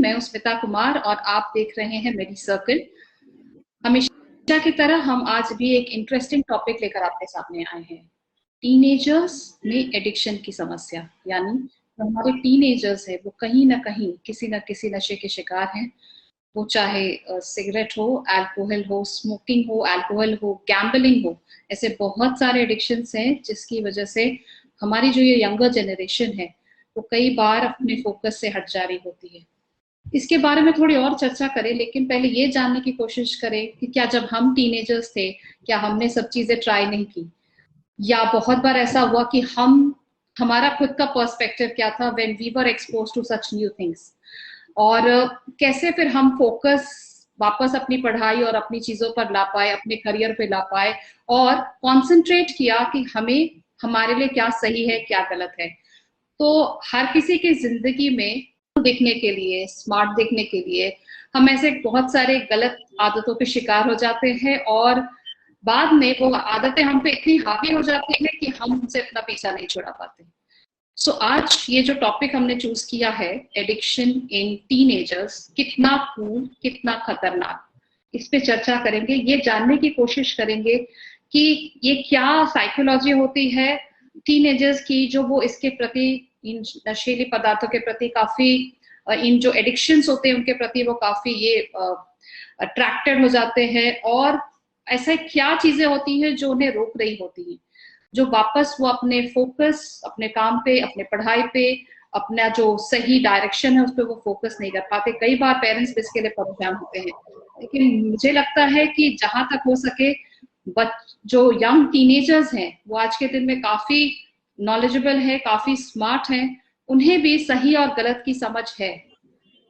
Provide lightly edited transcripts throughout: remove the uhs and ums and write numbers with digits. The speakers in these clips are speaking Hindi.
मैं हूं स्मिता कुमार और आप देख रहे हैं मेडी सर्कल। हमेशा की तरह हम आज भी एक इंटरेस्टिंग टॉपिक लेकर आपके सामने आए हैं। टीनेजर्स में एडिक्शन की समस्या, यानी जो हमारे टीनेजर्स है वो कहीं ना कहीं किसी न किसी नशे के शिकार हैं। वो चाहे सिगरेट हो, अल्कोहल हो, स्मोकिंग हो, अल्कोहल हो, गैम्बलिंग हो, ऐसे बहुत सारे एडिक्शंस हैं जिसकी वजह से हमारी जो ये यंगर जनरेशन है वो कई बार अपने फोकस से हट जा रही होती है। इसके बारे में थोड़ी और चर्चा करें, लेकिन पहले ये जानने की कोशिश करें कि क्या जब हम टीनेजर्स थे क्या हमने सब चीजें ट्राई नहीं की, या बहुत बार ऐसा हुआ कि हमारा खुद का पर्सपेक्टिव क्या था when we were expose to such new things, और कैसे फिर हम फोकस वापस अपनी पढ़ाई और अपनी चीजों पर ला पाए, अपने करियर पे ला पाए और कंसंट्रेट किया कि हमें हमारे लिए क्या सही है क्या गलत है। तो हर किसी की जिंदगी में दिखने के लिए, स्मार्ट दिखने के लिए हम ऐसे बहुत सारे गलत आदतों के शिकार हो जाते हैं और बाद में वो आदतें हम पे इतनी हावी हो जाती है कि हम उनसे अपना पीछा नहीं छुड़ा पाते। सो आज ये जो टॉपिक हमने चूज किया है, एडिक्शन इन टीनेजर्स, कितना कूल कितना खतरनाक, इस पे चर्चा करेंगे। ये जानने की कोशिश करेंगे कि ये क्या साइकोलॉजी होती है टीनेजर्स की, जो वो इसके प्रति, इन नशीली पदार्थों के प्रति काफी, इन जो एडिक्शंस होते हैं उनके प्रति वो काफी ये अट्रैक्टेड हो जाते हैं, और ऐसा क्या चीजें होती हैं जो उन्हें रोक रही होती हैं, जो वापस वो अपने फोकस, अपने काम पे, अपने पढ़ाई पे, अपना जो सही डायरेक्शन है उस पर वो फोकस नहीं कर पाते। कई बार पेरेंट्स भी इसके लिए परेशान होते हैं, लेकिन मुझे लगता है कि जहां तक हो सके जो यंग टीनेजर्स हैं वो आज के दिन में काफी नॉलेजेबल है, काफी स्मार्ट हैं, उन्हें भी सही और गलत की समझ है।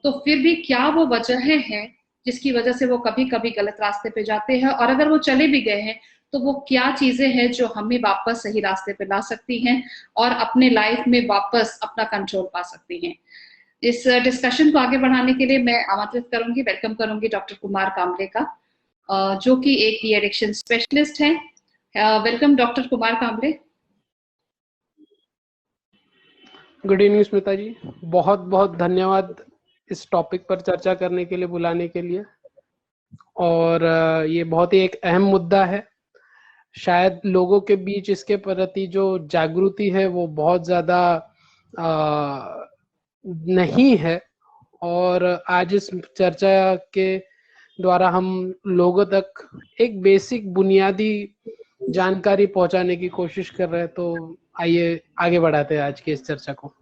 तो फिर भी क्या वो वजहें हैं जिसकी वजह से वो कभी कभी गलत रास्ते पे जाते हैं, और अगर वो चले भी गए हैं तो वो क्या चीजें हैं जो हमें वापस सही रास्ते पे ला सकती हैं और अपने लाइफ में वापस अपना कंट्रोल पा सकती हैं। इस डिस्कशन को आगे बढ़ाने के लिए मैं आमंत्रित करूंगी, वेलकम करूंगी डॉक्टर कुमार कामले का, जो कि एक डी एडिक्शन स्पेशलिस्ट है। वेलकम डॉक्टर कुमार कामले। गुड इवनिंग स्मिता जी, बहुत बहुत धन्यवाद इस टॉपिक पर चर्चा करने के लिए, बुलाने के लिए। और ये बहुत ही एक अहम मुद्दा है। शायद लोगों के बीच इसके प्रति जो जागृति है वो बहुत ज्यादा नहीं है, और आज इस चर्चा के द्वारा हम लोगों तक एक बेसिक बुनियादी जानकारी पहुंचाने की कोशिश कर रहे हैं। तो आइए आगे बढ़ाते हैं आज की इस चर्चा को।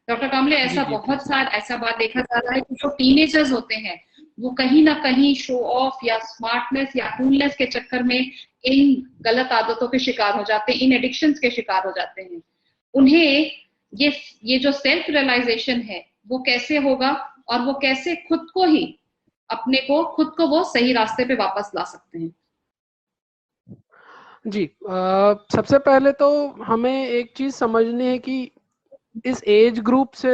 डॉक्टर कामले, ऐसा बात देखा जा रहा है कि जो टीनेजर्स होते हैं वो कहीं ना कहीं शो ऑफ या स्मार्टनेस या कूलनेस के चक्कर में इन गलत आदतों के शिकार हो जाते हैं, इन एडिक्शंस के शिकार हो जाते हैं। उन्हें ये जो सेल्फ रियलाइजेशन है वो कैसे होगा, और वो कैसे खुद को वो सही रास्ते पे वापस ला सकते हैं? जी, सबसे पहले तो हमें एक चीज समझनी है कि इस एज ग्रुप से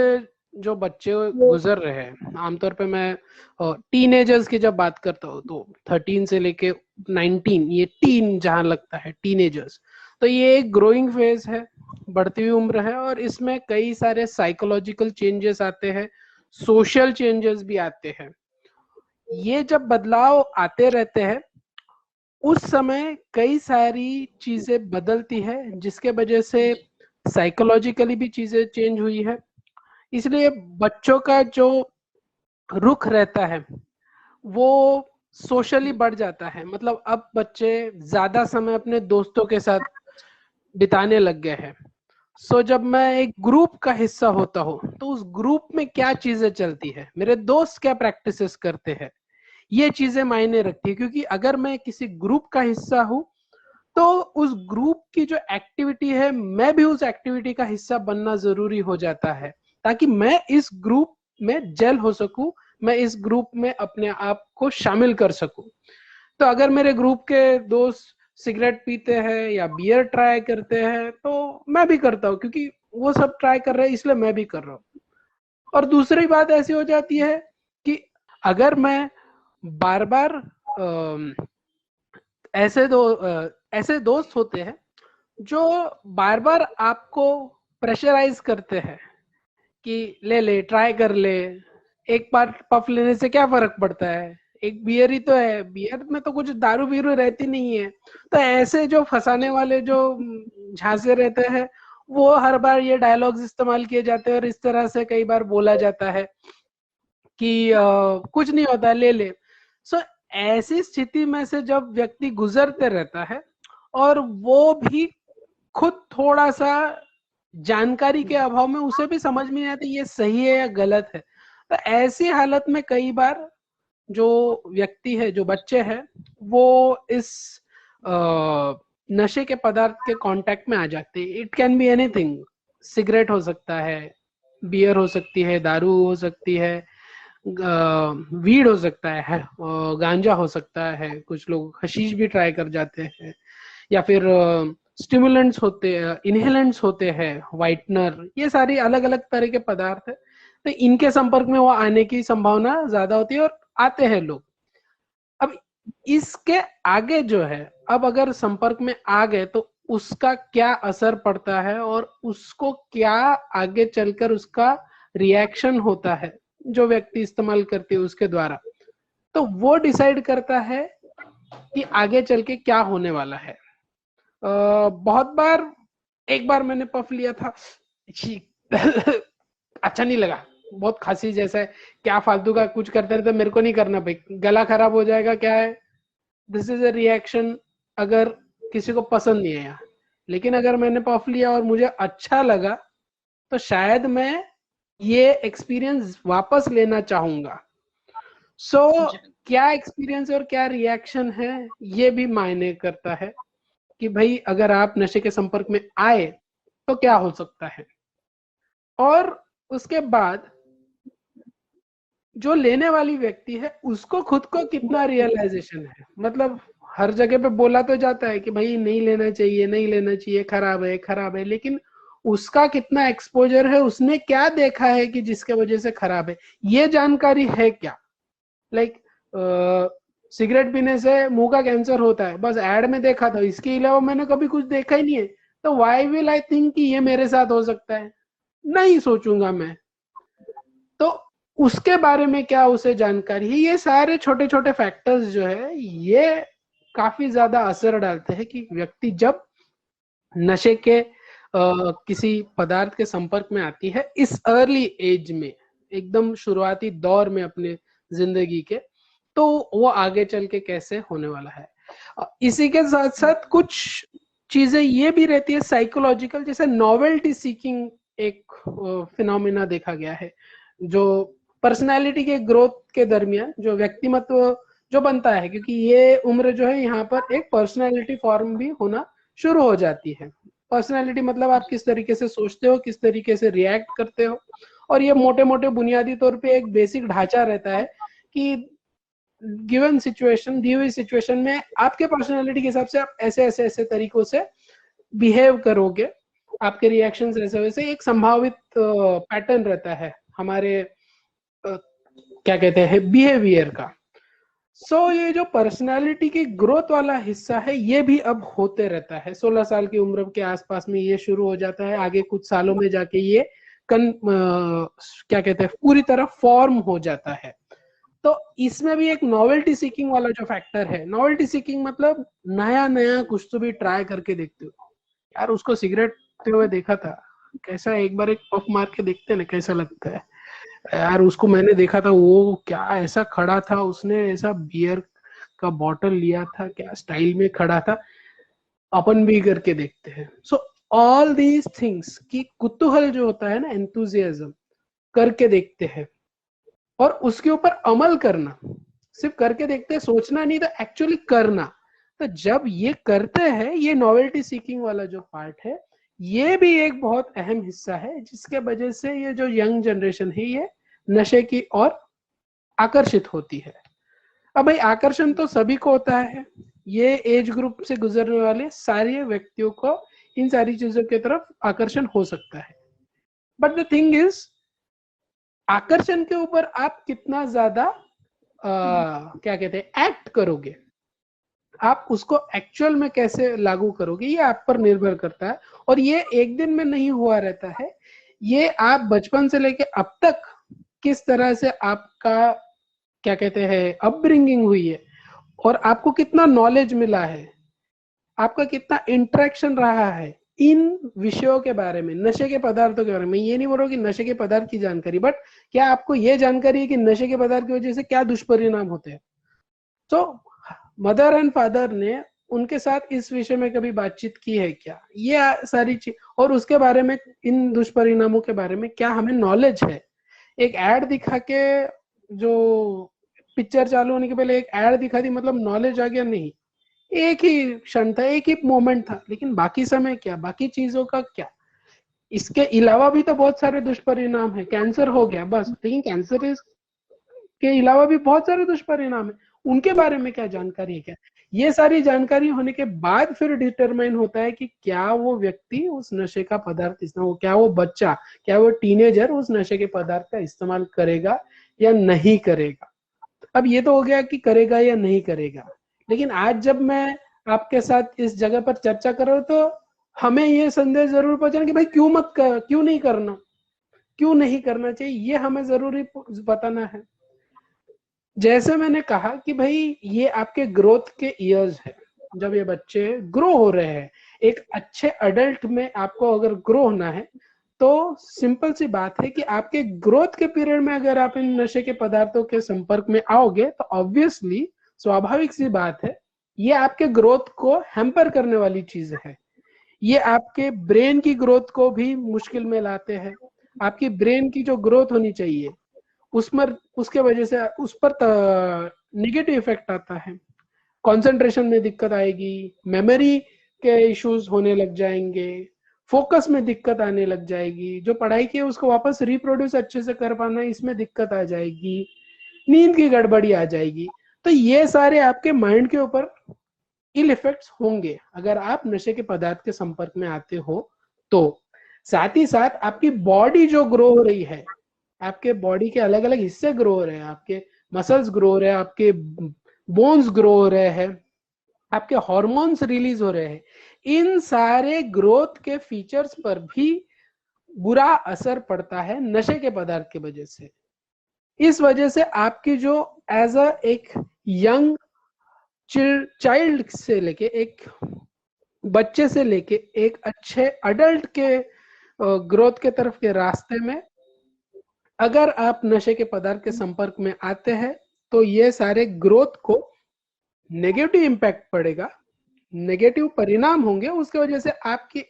जो बच्चे गुजर रहे हैं, आमतौर पे मैं टीनेजर्स की जब बात करता हूँ तो 13 से लेके 19, ये टीन जहां लगता है टीनेजर्स, तो ये एक ग्रोइंग फेज है, बढ़ती हुई उम्र है, और इसमें कई सारे साइकोलॉजिकल चेंजेस आते हैं, सोशल चेंजेस भी आते हैं। ये जब बदलाव आते रहते हैं उस समय कई सारी चीजें बदलती है, जिसके वजह से साइकोलॉजिकली भी चीजें चेंज हुई है। इसलिए बच्चों का जो रुख रहता है वो सोशली बढ़ जाता है। मतलब अब बच्चे ज्यादा समय अपने दोस्तों के साथ बिताने लग गए हैं। सो जब मैं एक ग्रुप का हिस्सा होता हूँ तो उस ग्रुप में क्या चीजें चलती है, मेरे दोस्त क्या प्रैक्टिसेस करते हैं, ये चीजें मायने रखती है। क्योंकि अगर मैं किसी ग्रुप का हिस्सा हूं तो उस ग्रुप की जो एक्टिविटी है मैं भी उस एक्टिविटी का हिस्सा बनना जरूरी हो जाता है, ताकि मैं इस ग्रुप में जेल हो सकूं, मैं इस ग्रुप में अपने आप को शामिल कर सकूं। तो अगर मेरे ग्रुप के दोस्त सिगरेट पीते हैं या बियर ट्राई करते हैं तो मैं भी करता हूँ, क्योंकि वो सब ट्राई कर रहे हैं इसलिए मैं भी कर रहा हूँ। और दूसरी बात ऐसी हो जाती है कि अगर मैं बार बार ऐसे दोस्त होते हैं जो बार बार आपको प्रेशराइज करते हैं कि ले ट्राई कर ले, एक बार पफ लेने से क्या फर्क पड़ता है, एक बियर ही तो है, बियर में तो कुछ दारू बीरू रहती नहीं है। तो ऐसे जो फंसाने वाले जो झांसे रहते हैं, वो हर बार ये डायलॉग्स इस्तेमाल किए जाते हैं और इस तरह से कई बार बोला जाता है कि कुछ नहीं होता, ले ले। सो ऐसी स्थिति में से जब व्यक्ति गुजरते रहता है और वो भी खुद थोड़ा सा जानकारी के अभाव में उसे भी समझ में नहीं आता ये सही है या गलत है, तो ऐसी हालत में कई बार जो व्यक्ति है, जो बच्चे हैं, वो इस नशे के पदार्थ के कांटेक्ट में आ जाते हैं। It can be anything, cigarette हो सकता है, बियर हो सकती है, दारू हो सकती है, वीड हो सकता है, गांजा हो सकता है, कुछ लोग हशीश भी ट्राई कर जाते हैं, या फिर स्टिमुलेंट्स होते हैं, इनहेलेंट्स होते हैं, वाइटनर, ये सारी अलग अलग तरह के पदार्थ है। तो इनके संपर्क में वो आने की संभावना ज्यादा होती है और आते हैं लोग। अब इसके आगे जो है, अब अगर संपर्क में आ गए तो उसका क्या असर पड़ता है और उसको क्या आगे चलकर उसका रिएक्शन होता है जो व्यक्ति इस्तेमाल करती है उसके द्वारा, तो वो डिसाइड करता है कि आगे चल के क्या होने वाला है। बहुत बार, एक बार मैंने पफ लिया था, अच्छा नहीं लगा, बहुत खांसी जैसा है, क्या फालतू का कुछ करते रहते, मेरे को नहीं करना भाई, गला खराब हो जाएगा, क्या है, दिस इज अ रिएक्शन अगर किसी को पसंद नहीं आया। लेकिन अगर मैंने पफ लिया और मुझे अच्छा लगा तो शायद मैं ये एक्सपीरियंस वापस लेना चाहूंगा। सो क्या एक्सपीरियंस और क्या रिएक्शन है ये भी मायने करता है कि भाई अगर आप नशे के संपर्क में आए तो क्या हो सकता है। और उसके बाद जो लेने वाली व्यक्ति है उसको खुद को कितना रियलाइजेशन है, मतलब हर जगह पे बोला तो जाता है कि भाई नहीं लेना चाहिए, नहीं लेना चाहिए, खराब है, खराब है, लेकिन उसका कितना एक्सपोजर है, उसने क्या देखा है कि जिसके वजह से खराब है, ये जानकारी है क्या। लाइक सिगरेट पीने से मुंह का कैंसर होता है, बस एड में देखा था, इसके अलावा मैंने कभी कुछ देखा ही नहीं है, तो व्हाई विल आई थिंक कि ये मेरे साथ हो सकता है, नहीं सोचूंगा मैं। तो उसके बारे में क्या उसे जानकारी है, ये सारे छोटे छोटे फैक्टर्स जो है ये काफी ज्यादा असर डालते हैं कि व्यक्ति जब नशे के किसी पदार्थ के संपर्क में आती है इस अर्ली एज में, एकदम शुरुआती दौर में अपने जिंदगी के, तो वो आगे चल के कैसे होने वाला है। इसी के साथ साथ कुछ चीजें ये भी रहती है साइकोलॉजिकल, जैसे नॉवेल्टी सीकिंग एक फिनोमिना देखा गया है, जो पर्सनालिटी के ग्रोथ के दरमियान जो व्यक्तिमत्व जो बनता है, क्योंकि ये उम्र जो है यहाँ पर एक पर्सनालिटी फॉर्म भी होना शुरू हो जाती है। पर्सनालिटी मतलब आप किस तरीके से सोचते हो, किस तरीके से रिएक्ट करते हो, और ये मोटे मोटे बुनियादी तौर पे एक बेसिक ढांचा रहता है कि गिवन सिचुएशन, दी हुई सिचुएशन में आपके पर्सनालिटी के हिसाब से आप ऐसे ऐसे ऐसे तरीकों से बिहेव करोगे, आपके रिएक्शंस ऐसे वैसे, एक संभावित पैटर्न रहता है हमारे क्या कहते हैं बिहेवियर का। सो ये जो पर्सनालिटी की ग्रोथ वाला हिस्सा है ये भी अब होते रहता है, 16 साल की उम्र के आसपास में ये शुरू हो जाता है, आगे कुछ सालों में जाके ये क्या कहते हैं पूरी तरह फॉर्म हो जाता है। तो इसमें भी एक नॉवेल्टी सीकिंग वाला जो फैक्टर है, नॉवेल्टी सीकिंग मतलब नया नया कुछ तो भी ट्राई करके देखते हो, यार उसको सिगरेट पीते हुए देखा था, कैसा, एक बार एक पफ मार के देखते ना कैसा लगता है, यार उसको मैंने देखा था, वो क्या ऐसा खड़ा था, उसने ऐसा बियर का बॉटल लिया था, क्या स्टाइल में खड़ा था, अपन भी करके देखते हैं। सो ऑल दीज थिंग्स की कुतूहल जो होता है ना, एंथुजियाज्म, करके देखते हैं और उसके ऊपर अमल करना, सिर्फ करके देखते हैं, सोचना नहीं, तो एक्चुअली करना। तो जब ये करते हैं, ये नॉवेल्टी सीकिंग वाला जो पार्ट है ये भी एक बहुत अहम हिस्सा है, जिसके वजह से ये जो यंग जनरेशन है ये नशे की ओर आकर्षित होती है। अब भाई आकर्षण तो सभी को होता है, ये एज ग्रुप से गुजरने वाले सारे व्यक्तियों को इन सारी चीजों की तरफ आकर्षण हो सकता है। बट द थिंग इज, आकर्षण के ऊपर आप कितना ज्यादा क्या कहते हैं एक्ट करोगे, आप उसको एक्चुअल में कैसे लागू करोगे, ये आप पर निर्भर करता है। और ये एक दिन में नहीं हुआ रहता है, ये आप बचपन से लेके अब तक किस तरह से आपका क्या कहते हैं अपब्रिंगिंग हुई है, और आपको कितना नॉलेज मिला है, आपका कितना इंटरेक्शन रहा है इन विषयों के बारे में, नशे के पदार्थों के बारे में। ये नहीं बोल रहा कि नशे के पदार्थ की जानकारी, बट क्या आपको ये जानकारी है कि नशे के पदार्थ की वजह से क्या दुष्परिणाम होते हैं। तो मदर एंड फादर ने उनके साथ इस विषय में कभी बातचीत की है क्या, ये सारी चीज, और उसके बारे में, इन दुष्परिणामों के बारे में क्या हमें नॉलेज है। एक एड दिखा के, जो पिक्चर चालू होने के पहले एक एड दिखा दी, मतलब नॉलेज आ गया? नहीं, एक ही क्षण था, एक ही मोमेंट था, लेकिन बाकी समय क्या, बाकी चीजों का क्या। इसके अलावा भी तो बहुत सारे दुष्परिणाम है। कैंसर हो गया बस, लेकिन कैंसर के अलावा भी बहुत सारे दुष्परिणाम है, उनके बारे में क्या जानकारी है क्या। ये सारी जानकारी होने के बाद फिर डिटरमाइन होता है कि क्या वो व्यक्ति उस नशे का पदार्थ इस्तेमाल, क्या वो बच्चा, क्या वो टीनेजर उस नशे के पदार्थ का इस्तेमाल करेगा या नहीं करेगा। अब ये तो हो गया कि करेगा या नहीं करेगा, लेकिन आज जब मैं आपके साथ इस जगह पर चर्चा कर रहा हूं, तो हमें ये संदेश जरूर पहुंचाना कि भाई क्यों नहीं करना, क्यों नहीं करना चाहिए, ये हमें जरूरी बताना है। जैसे मैंने कहा कि भाई ये आपके ग्रोथ के ईयर्स है, जब ये बच्चे ग्रो हो रहे हैं, एक अच्छे अडल्ट में आपको अगर ग्रो होना है, तो सिंपल सी बात है कि आपके ग्रोथ के पीरियड में अगर आप इन नशे के पदार्थों के संपर्क में आओगे, तो ऑब्वियसली स्वाभाविक सी बात है, ये आपके ग्रोथ को हैम्पर करने वाली चीज है। ये आपके ब्रेन की ग्रोथ को भी मुश्किल में लाते हैं। आपकी ब्रेन की जो ग्रोथ होनी चाहिए उसके वजह से उस पर निगेटिव इफेक्ट आता है। कंसंट्रेशन में दिक्कत आएगी, मेमोरी के इश्यूज होने लग जाएंगे, फोकस में दिक्कत आने लग जाएगी, जो पढ़ाई की है उसको वापस रिप्रोड्यूस अच्छे से कर पाना, इसमें दिक्कत आ जाएगी, नींद की गड़बड़ी आ जाएगी। तो ये सारे आपके माइंड के ऊपर इल इफेक्ट्स होंगे अगर आप नशे के पदार्थ के संपर्क में आते हो। तो साथ ही साथ आपकी बॉडी जो ग्रो हो रही है, आपके बॉडी के अलग अलग हिस्से ग्रो हो रहे हैं, आपके मसल्स ग्रो हो रहे हैं, आपके बोन्स ग्रो हो रहे हैं, आपके हार्मोन्स रिलीज हो रहे हैं, इन सारे ग्रोथ के फीचर्स पर भी बुरा असर पड़ता है नशे के पदार्थ की वजह से। इस वजह से आपकी जो एज अ एक यंग चाइल्ड से लेके, एक बच्चे से लेके एक अच्छे अडल्ट के ग्रोथ के तरफ के रास्ते में अगर आप नशे के पदार्थ के संपर्क में आते हैं, तो ये सारे ग्रोथ को नेगेटिव इम्पैक्ट पड़ेगा, नेगेटिव परिणाम होंगे। उसके वजह से आपकी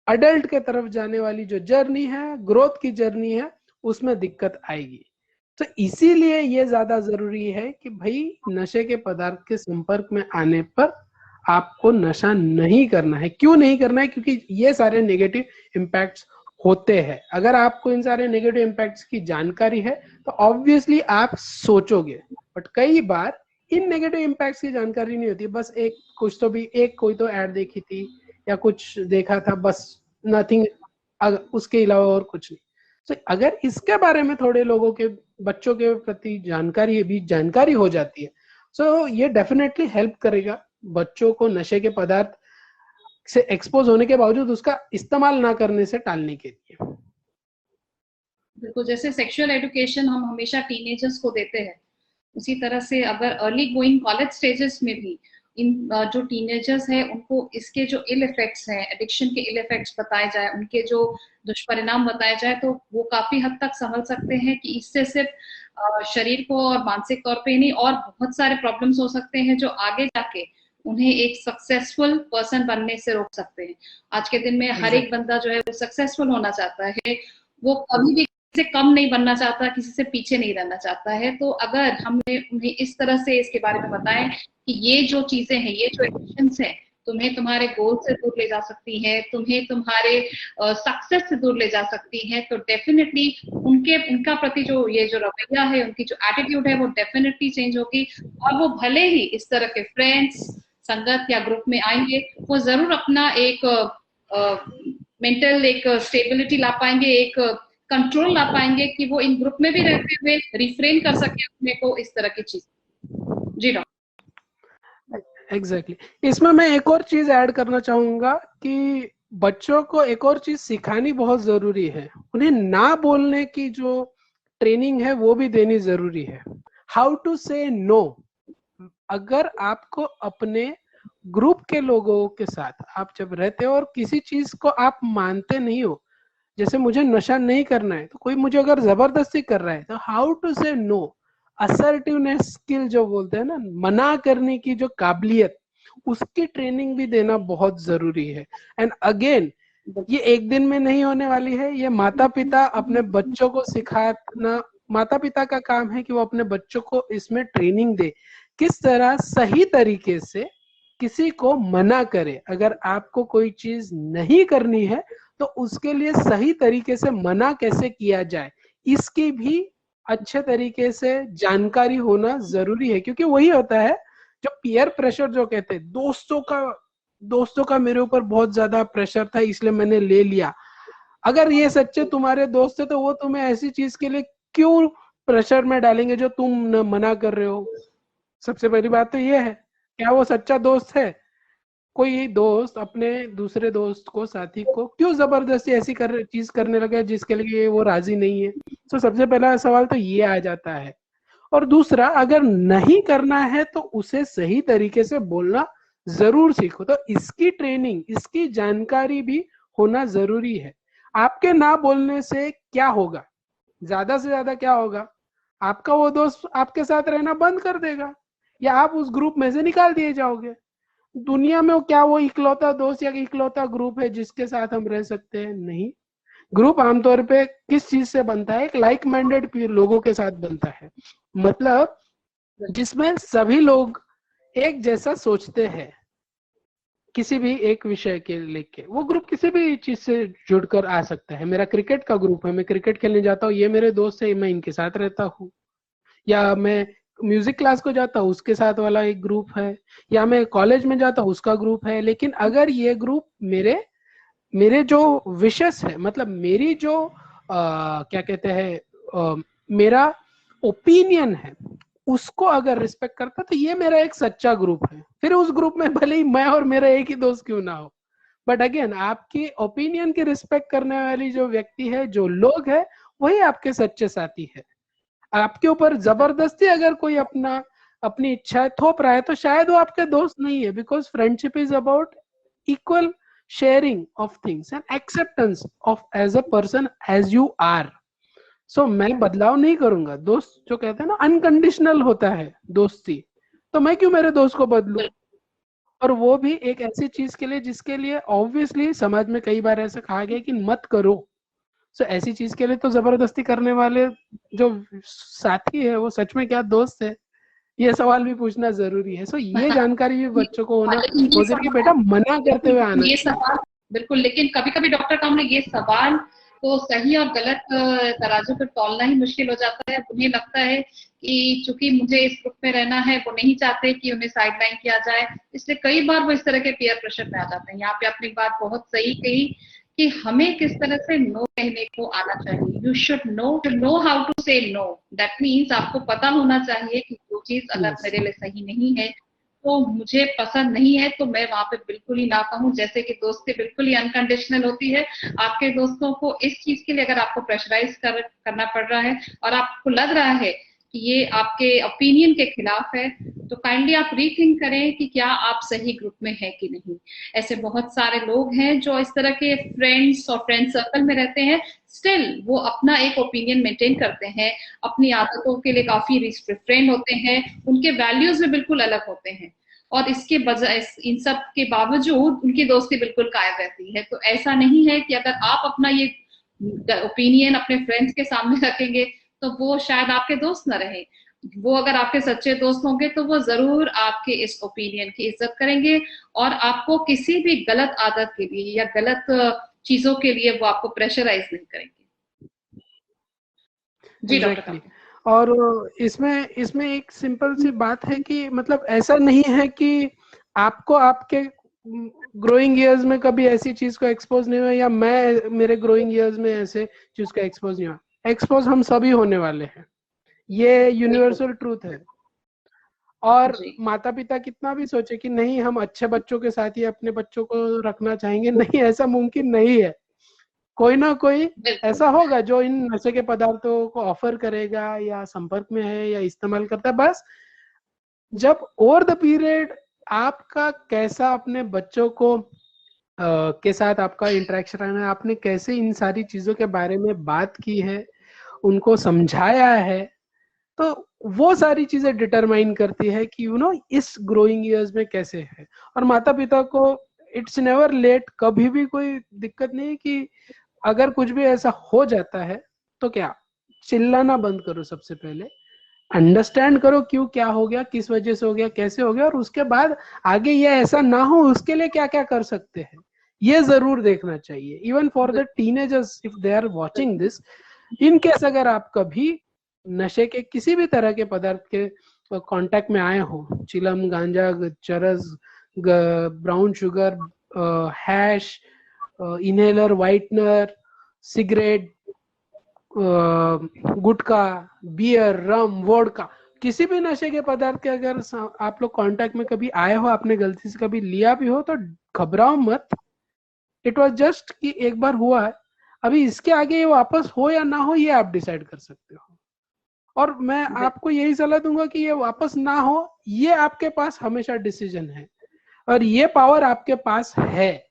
अडल्ट के तरफ जाने वाली जो जर्नी है, ग्रोथ की जर्नी है, उसमें दिक्कत आएगी। तो इसीलिए ये ज्यादा जरूरी है कि भाई नशे के पदार्थ के संपर्क में आने पर आपको नशा नहीं करना है। क्यों नहीं करना है? क्योंकि ये सारे नेगेटिव इम्पैक्ट्स होते हैं। अगर आपको इन सारे नेगेटिव इम्पैक्ट्स की जानकारी है तो ऑब्वियसली आप सोचोगे, बट कई बार इन नेगेटिव इम्पैक्ट्स की जानकारी नहीं होती। बस कोई तो ऐड देखी थी या कुछ देखा था, बस नथिंग, उसके अलावा और कुछ नहीं। तो अगर इसके बारे में थोड़े लोगों के, बच्चों के प्रति जानकारी हो जाती है, सो ये डेफिनेटली हेल्प करेगा बच्चों को नशे के पदार्थ से एक्सपोज होने के बावजूद उसका इस्तेमाल ना करने से टालने के लिए। बिल्कुल, जैसे सेक्सुअल एजुकेशन हम हमेशा टीनेजर्स को देते हैं, उसी तरह से अगर अर्ली गोइंग कॉलेज स्टेजेस में भी इन जो टीनेजर्स हैं उनको इसके जो इल इफेक्ट्स हैं, एडिक्शन के इल इफेक्ट्स बताए जाए, उनके जो दुष्परिणाम बताए जाए, तो वो काफी हद तक समझ सकते हैं कि इससे सिर्फ शरीर को और मानसिक तौर पे नहीं, और बहुत सारे प्रॉब्लम्स हो सकते हैं जो आगे जाके उन्हें एक सक्सेसफुल पर्सन बनने से रोक सकते हैं। आज के दिन में हर एक बंदा जो है वो सक्सेसफुल होना चाहता है, वो कभी भी से कम नहीं बनना चाहता, किसी से पीछे नहीं रहना चाहता है। तो अगर हमने उन्हें इस तरह से इसके बारे में बताएं कि ये जो चीजें हैं, ये जो एडिक्शंस हैं, तुम्हें तुम्हारे गोल से दूर ले जा सकती है, तुम्हें तुम्हारे सक्सेस से दूर ले जा सकती है, तो डेफिनेटली उनका प्रति जो ये जो रवैया है, उनकी जो एटीट्यूड है, वो डेफिनेटली चेंज होगी। और वो भले ही इस तरह के फ्रेंड्स, संगत या ग्रुप में आएंगे, वो जरूर अपना एक मेंटल एक स्टेबिलिटी ला पाएंगे, एक कंट्रोल ला पाएंगे कि वो इन ग्रुप में भी रहते हुए रिफ्रेन कर सके अपने को इस तरह की चीज। जी डॉक्टर। एग्जैक्टली। इसमें मैं एक और चीज ऐड करना चाहूंगा कि बच्चों को एक और चीज सिखानी बहुत जरूरी है। उन्हें ना बोलने की जो ट्रेनिंग है वो भी देनी जरूरी है। How to say no. अगर आपको अपने ग्रुप के लोगों के साथ आप जब रहते हो और किसी चीज को आप मानते नहीं हो, जैसे मुझे नशा नहीं करना है तो कोई मुझे अगर जबरदस्ती कर रहा है, तो how to say no, assertiveness skill जो बोलते हैं ना, मना करने की जो काबिलियत, उसकी ट्रेनिंग भी देना बहुत जरूरी है। एंड अगेन, ये एक दिन में नहीं होने वाली है। ये माता पिता अपने बच्चों को सिखाना, माता पिता का काम है कि वो अपने बच्चों को इसमें ट्रेनिंग दे, किस तरह सही तरीके से किसी को मना करे। अगर आपको कोई चीज नहीं करनी है तो उसके लिए सही तरीके से मना कैसे किया जाए, इसकी भी अच्छे तरीके से जानकारी होना जरूरी है। क्योंकि वही होता है जो पीयर प्रेशर जो कहते हैं, दोस्तों का मेरे ऊपर बहुत ज्यादा प्रेशर था इसलिए मैंने ले लिया। अगर ये सच्चे तुम्हारे दोस्त है तो वो तुम्हें ऐसी चीज के लिए क्यों प्रेशर में डालेंगे जो तुम मना कर रहे हो। सबसे पहली बात तो ये है, क्या वो सच्चा दोस्त है? कोई दोस्त अपने दूसरे दोस्त को, साथी को क्यों जबरदस्ती ऐसी चीज करने लगे जिसके लिए वो राजी नहीं है? तो सबसे पहला सवाल तो ये आ जाता है। और दूसरा, अगर नहीं करना है तो उसे सही तरीके से बोलना जरूर सीखो। तो इसकी ट्रेनिंग, इसकी जानकारी भी होना जरूरी है। आपके ना बोलने से क्या होगा? ज्यादा से ज्यादा क्या होगा? आपका वो दोस्त आपके साथ रहना बंद कर देगा, या आप उस ग्रुप में से निकाल दिए जाओगे। दुनिया में क्या वो इकलौता दोस्त या इकलौता ग्रुप है जिसके साथ हम रह सकते हैं? नहीं। ग्रुप आमतौर पे किस चीज से बनता है? एक लाइक माइंडेड लोगों के साथ बनता है, मतलब जिसमें सभी लोग एक जैसा सोचते हैं किसी भी एक विषय के लेके। वो ग्रुप किसी भी चीज से जुड़कर आ सकता है। मेरा क्रिकेट का ग्रुप है, मैं क्रिकेट खेलने जाता हूँ, ये मेरे दोस्त है, मैं इनके साथ रहता हूँ। या मैं म्यूजिक क्लास को जाता हूँ, उसके साथ वाला एक ग्रुप है। या मैं कॉलेज में जाता हूँ, उसका ग्रुप है। लेकिन अगर ये ग्रुप मेरे मेरे जो विशेष है, मतलब मेरी जो क्या कहते हैं, मेरा ओपिनियन है, उसको अगर रिस्पेक्ट करता तो ये मेरा एक सच्चा ग्रुप है। फिर उस ग्रुप में भले ही मैं और मेरा एक ही दोस्त क्यों ना हो, बट अगेन आपकी ओपिनियन की रिस्पेक्ट करने वाली जो व्यक्ति है, जो लोग है, वही आपके सच्चे साथी है। आपके ऊपर जबरदस्ती अगर कोई अपनी इच्छा थोप रहा है तो शायद वो आपके दोस्त नहीं है। Because friendship is about equal sharing of things and acceptance of as a person as you are. So मैं बदलाव नहीं करूंगा। दोस्त जो कहते हैं ना, अनकंडीशनल होता है दोस्ती, तो मैं क्यों मेरे दोस्त को बदलूं? और वो भी एक ऐसी चीज के लिए जिसके लिए ऑब्वियसली समाज में कई बार ऐसा कहा गया कि मत करो। सो ऐसी चीज के लिए तो जबरदस्ती करने वाले जो साथी है वो सच में क्या दोस्त है? ये सवाल भी पूछना जरूरी है। सो ये जानकारी भी बच्चों को होना ये कि बेटा मना करते हुए आना ये चाहिए। सवाल बिल्कुल, लेकिन कभी कभी डॉक्टर का हमने ये सवाल तो सही और गलत तराजू पर तौलना ही मुश्किल हो जाता है। उन्हें लगता है कि चूंकि मुझे इस ग्रुप में रहना है, वो नहीं चाहते कि उन्हें साइडलाइन किया जाए, इसलिए कई बार वो इस तरह के पीयर प्रेशर में आ जाते हैं। यहाँ पे आपने एक बात बहुत सही कही कि हमें किस तरह से नो कहने को आना चाहिए। You should know how to say no. That means आपको पता होना चाहिए कि जो चीज अगर मेरे लिए सही नहीं है, तो मुझे पसंद नहीं है, तो मैं वहां पे बिल्कुल ही ना कहूँ। जैसे कि दोस्ती बिल्कुल ही अनकंडीशनल होती है। आपके दोस्तों को इस चीज के लिए अगर आपको प्रेशराइज करना पड़ रहा है और आपको लग रहा है कि ये आपके ओपिनियन के खिलाफ है, तो काइंडली आप रीथिंक करें कि क्या आप सही ग्रुप में है कि नहीं। ऐसे बहुत सारे लोग हैं जो इस तरह के फ्रेंड्स और फ्रेंड सर्कल में रहते हैं, स्टिल वो अपना एक ओपिनियन मेंटेन करते हैं, अपनी आदतों के लिए काफी रिफ्रेन होते हैं, उनके वैल्यूज भी बिल्कुल अलग होते हैं, और इसके बजाय इन सब के बावजूद उनकी दोस्ती बिल्कुल कायम रहती है। तो ऐसा नहीं है कि अगर आप अपना ये ओपिनियन अपने फ्रेंड्स के सामने रखेंगे तो वो शायद आपके दोस्त न रहे। वो अगर आपके सच्चे दोस्त होंगे तो वो जरूर आपके इस ओपिनियन की इज्जत करेंगे, और आपको किसी भी गलत आदत के लिए या गलत चीजों के लिए वो आपको प्रेशराइज नहीं करेंगे। जी डॉक्टर। और इसमें एक सिंपल सी बात है कि मतलब ऐसा नहीं है कि आपको आपके ग्रोइंग ईयर्स में कभी ऐसी चीज को एक्सपोज नहीं हुआ, या मैं मेरे ग्रोइंग ईयर्स में ऐसे चीज को एक्सपोज नहीं हुआ। एक्सपोज हम सभी होने वाले हैं, ये यूनिवर्सल ट्रूथ है। और माता पिता कितना भी सोचे कि नहीं हम अच्छे बच्चों के साथ ही अपने बच्चों को रखना चाहेंगे, नहीं, ऐसा मुमकिन नहीं है। कोई ना कोई ऐसा होगा जो इन नशे के पदार्थों को ऑफर करेगा या संपर्क में है या इस्तेमाल करता है। बस जब ओवर द पीरियड आपका कैसा अपने बच्चों को के साथ आपका इंटरेक्शन रहना है, आपने कैसे इन सारी चीजों के बारे में बात की है, उनको समझाया है, तो वो सारी चीजें डिटरमाइन करती है कि इस ग्रोइंग इयर्स में कैसे है। और माता पिता को इट्स नेवर लेट, कभी भी कोई दिक्कत नहीं कि अगर कुछ भी ऐसा हो जाता है तो क्या, चिल्लाना बंद करो। सबसे पहले अंडरस्टैंड करो क्यों, क्या हो गया, किस वजह से हो गया, कैसे हो गया, और उसके बाद आगे ये ऐसा ना हो उसके लिए क्या क्या कर सकते हैं ये जरूर देखना चाहिए। Even for the teenagers if they are watching this, in case अगर आप कभी नशे के किसी भी तरह के पदार्थ के कांटेक्ट में आए हो, चिलम, गांजा, चरस, brown sugar, hash, inhaler, whitener, cigarette, gutkha, beer, rum, vodka, किसी भी नशे के पदार्थ के अगर आप लोग कांटेक्ट में कभी आए हो, आपने गलती से कभी लिया भी हो, तो घबराओ मत। इट वाज जस्ट कि एक बार हुआ है, अभी इसके आगे ये वापस हो या ना हो ये आप डिसाइड कर सकते हो। और मैं आपको यही सलाह दूंगा कि ये वापस ना हो, ये आपके पास हमेशा डिसीजन है और ये पावर आपके पास है,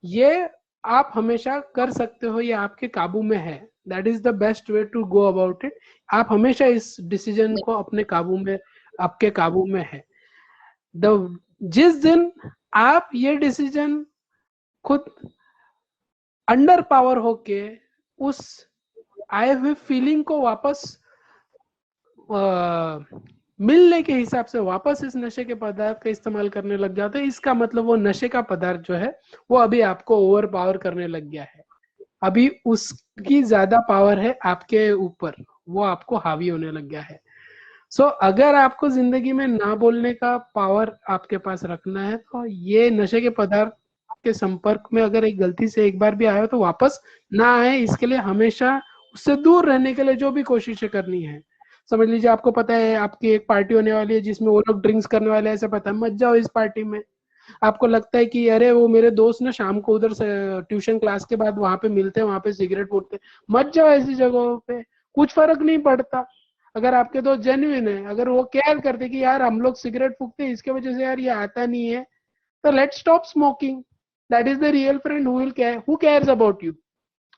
ये आप हमेशा कर सकते हो, ये आपके काबू में है। That is the best way to go about it. आप हमेशा इस डिसीजन को अपने काबू में, आपके काबू में है। जिस दिन आप ये डिसीजन खुद अंडर पावर होके उस आए हुए फीलिंग को वापस मिलने के हिसाब से वापस इस नशे के पदार्थ का इस्तेमाल करने लग जाते हैं, इसका मतलब वो नशे का पदार्थ जो है वो अभी आपको ओवर पावर करने लग गया है, अभी उसकी ज्यादा पावर है आपके ऊपर, वो आपको हावी होने लग गया है। सो अगर आपको जिंदगी में ना बोलने का पावर आपके पास रखना है तो ये नशे के पदार्थ के संपर्क में अगर एक गलती से एक बार भी आया हो तो वापस ना आए, इसके लिए हमेशा उससे दूर रहने के लिए जो भी कोशिशें करनी है। समझ लीजिए आपको पता है आपकी एक पार्टी होने वाली है जिसमें वो लोग ड्रिंक्स करने वाले हैं, ऐसा पता है, मत जाओ इस पार्टी में। आपको लगता है कि अरे वो मेरे दोस्त ना शाम को उधर से ट्यूशन क्लास के बाद वहां पे मिलते हैं, वहां पे सिगरेट फूकते, मत जाओ ऐसी जगहों पे, कुछ फर्क नहीं पड़ता। अगर आपके दोस्त जेन्युइन है, अगर वो केयर करते कि यार हम लोग सिगरेट फूकते हैं इसके वजह से यार ये आता नहीं है, तो let's stop smoking. That is the real friend who cares about you.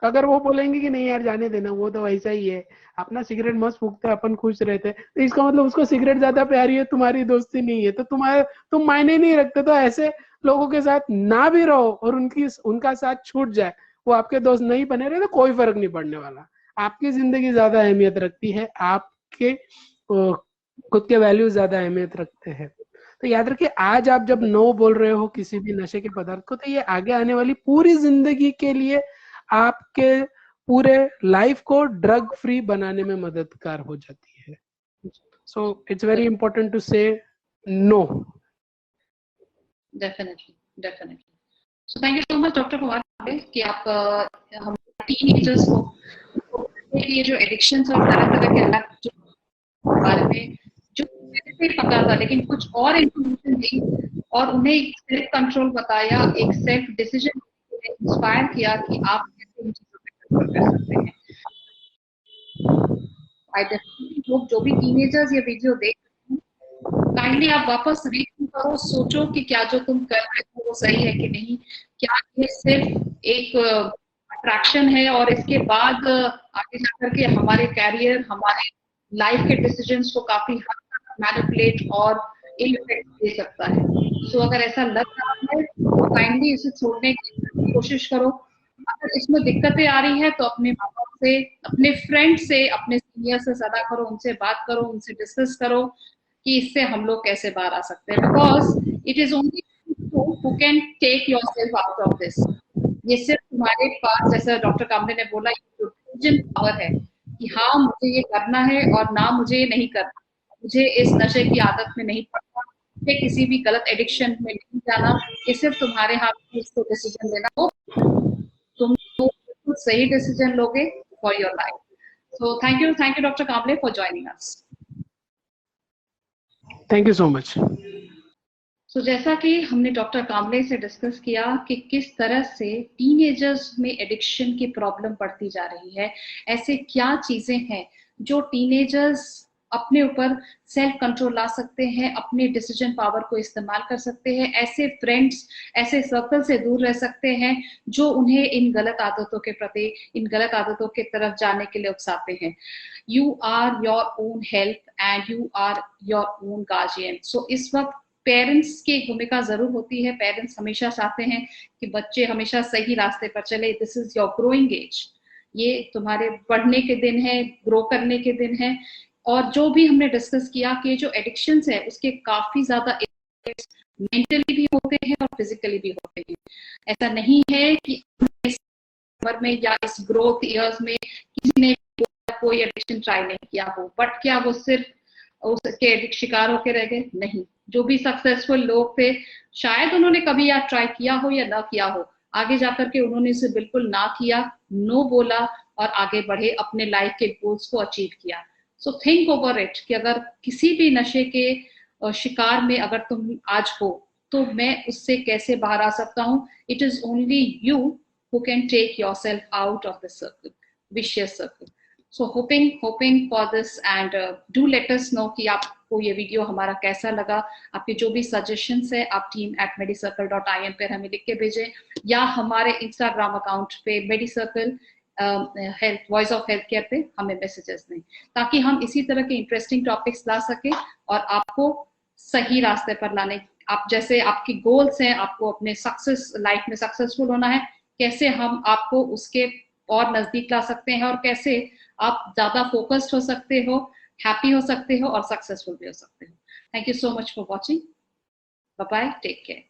अगर वो बोलेंगे कि नहीं यार जाने देना, वो तो वैसा ही है, अपना सिगरेट मस्त फूकते अपन खुश रहते, तो इसका मतलब उसको सिगरेट ज्यादा प्यारी है, तुम्हारी दोस्ती नहीं है, तो तुम मायने नहीं रखते। तो ऐसे लोगों के साथ ना भी रहो और उनका साथ छूट जाए, वो आपके दोस्त नहीं बने रहे तो कोई फर्क नहीं पड़ने वाला। आपकी जिंदगी ज्यादा अहमियत रखती है, आपके खुद के वैल्यू ज्यादा अहमियत रखते हैं। तो याद रखिए, आज आप जब नो बोल रहे हो किसी भी नशे के पदार्थ को, तो ये आगे आने वाली पूरी जिंदगी के लिए आपके पूरे लाइफ को ड्रग फ्री बनाने में मददगार हो जाती है। So it's very important to say no. Definitely. So thank you so much doctor Kumar कि आप हम टीनेजर्स को ये जो एडिक्शंस और तरह के अलग बारे में जो नहीं पता था, लेकिन कुछ और इन्फॉर्मेशन दी और उन्हें एक सेल्फ कंट्रोल बताया, एक सेल्फ डिसीजन इंस्पायर किया कि आप कैसे इन चीजों पे कंट्रोल कर सकते हैं। लोग जो भी टीनेजर्स ये वीडियो देख रहे हैं, काइंडली आप वापस रीड करो, सोचो कि क्या जो तुम कर रहे हो वो सही है कि नहीं, क्या ये सिर्फ एक अट्रैक्शन है और इसके बाद आगे जाकर के हमारे कैरियर, हमारे लाइफ के डिसीजंस को काफी हद तक मैनिपुलेट और इफेक्ट दे सकता है। सो अगर ऐसा लग रहा है तो काइंडली इसे छोड़ने की कोशिश करो। अगर इसमें दिक्कतें आ रही है तो अपने माँ बाप से, अपने फ्रेंड से, अपने सीनियर से सलाह करो, उनसे बात करो, उनसे डिस्कस करो कि इससे हम लोग कैसे बाहर आ सकते हैं। Because it is only who can take yourself out of this. ये सिर्फ तुम्हारे पास, जैसा डॉक्टर कामरे ने बोला, डिसीजन पावर है कि हाँ मुझे ये करना है और ना मुझे ये नहीं करना, मुझे इस नशे की आदत में नहीं पड़ना, मुझे किसी भी गलत एडिक्शन में नहीं जाना। ये सिर्फ तुम्हारे हाथ में इसको डिसीजन लेना हो, तुम तो सही डिसीजन लोगे for your life. So thank you doctor Kamle for joining us. Thank you so much. जैसा कि हमने डॉक्टर कामले से डिस्कस किया कि किस तरह से टीनेजर्स में एडिक्शन की प्रॉब्लम बढ़ती जा रही है, ऐसे क्या चीजें हैं जो टीनेजर्स अपने ऊपर सेल्फ कंट्रोल ला सकते हैं, अपने डिसीजन पावर को इस्तेमाल कर सकते हैं, ऐसे फ्रेंड्स, ऐसे सर्कल से दूर रह सकते हैं जो उन्हें इन गलत आदतों के प्रति, इन गलत आदतों की तरफ जाने के लिए उकसाते हैं। You are your own help and you are your own guardian. So इस वक्त पेरेंट्स की भूमिका जरूर होती है। पेरेंट्स हमेशा चाहते हैं कि बच्चे हमेशा सही रास्ते पर चले। This is your growing age, ये तुम्हारे बढ़ने के दिन है, ग्रो करने के दिन है। और जो भी हमने डिस्कस किया कि जो एडिक्शंस है उसके काफी ज्यादा मेंटली भी होते हैं और फिजिकली भी होते हैं। ऐसा नहीं है कि इस उम्र में या इस ग्रोथ ईयर्स में किसी ने कोई एडिक्शन ट्राई नहीं किया हो, बट क्या वो सिर्फ उसके शिकार होके रह गए? नहीं। जो भी सक्सेसफुल लोग थे, शायद उन्होंने कभी या ट्राई किया हो या ना किया हो, आगे जाकर के उन्होंने इसे बिल्कुल ना किया, नो बोला और आगे बढ़े, अपने लाइफ के गोल्स को अचीव किया। सो थिंक ओवर इट कि अगर किसी भी नशे के शिकार में अगर तुम आज हो तो मैं उससे कैसे बाहर आ सकता हूँ। It is only you who can take yourself out of the circle, vicious circle. So hoping for this and do let us know कि आपको ये वीडियो हमारा कैसा लगा। आपके जो भी सजेशंस है आप team@medicircle.in पर हमें लिख के भेजें या हमारे इंस्टाग्राम अकाउंट पे Medicircle health, voice of health care पे हमें मैसेजेस दें, ताकि हम इसी तरह के इंटरेस्टिंग टॉपिक्स ला सके और आपको सही रास्ते पर लाने, आप जैसे आपकी गोल्स हैं, आपको अपने सक्सेस लाइफ में सक्सेसफुल होना है, कैसे हम आपको उसके और नजदीक ला सकते हैं और कैसे आप ज्यादा फोकस्ड हो सकते हो, हैप्पी हो सकते हो और सक्सेसफुल भी हो सकते हो। Thank you so much for watching. Bye bye, take care.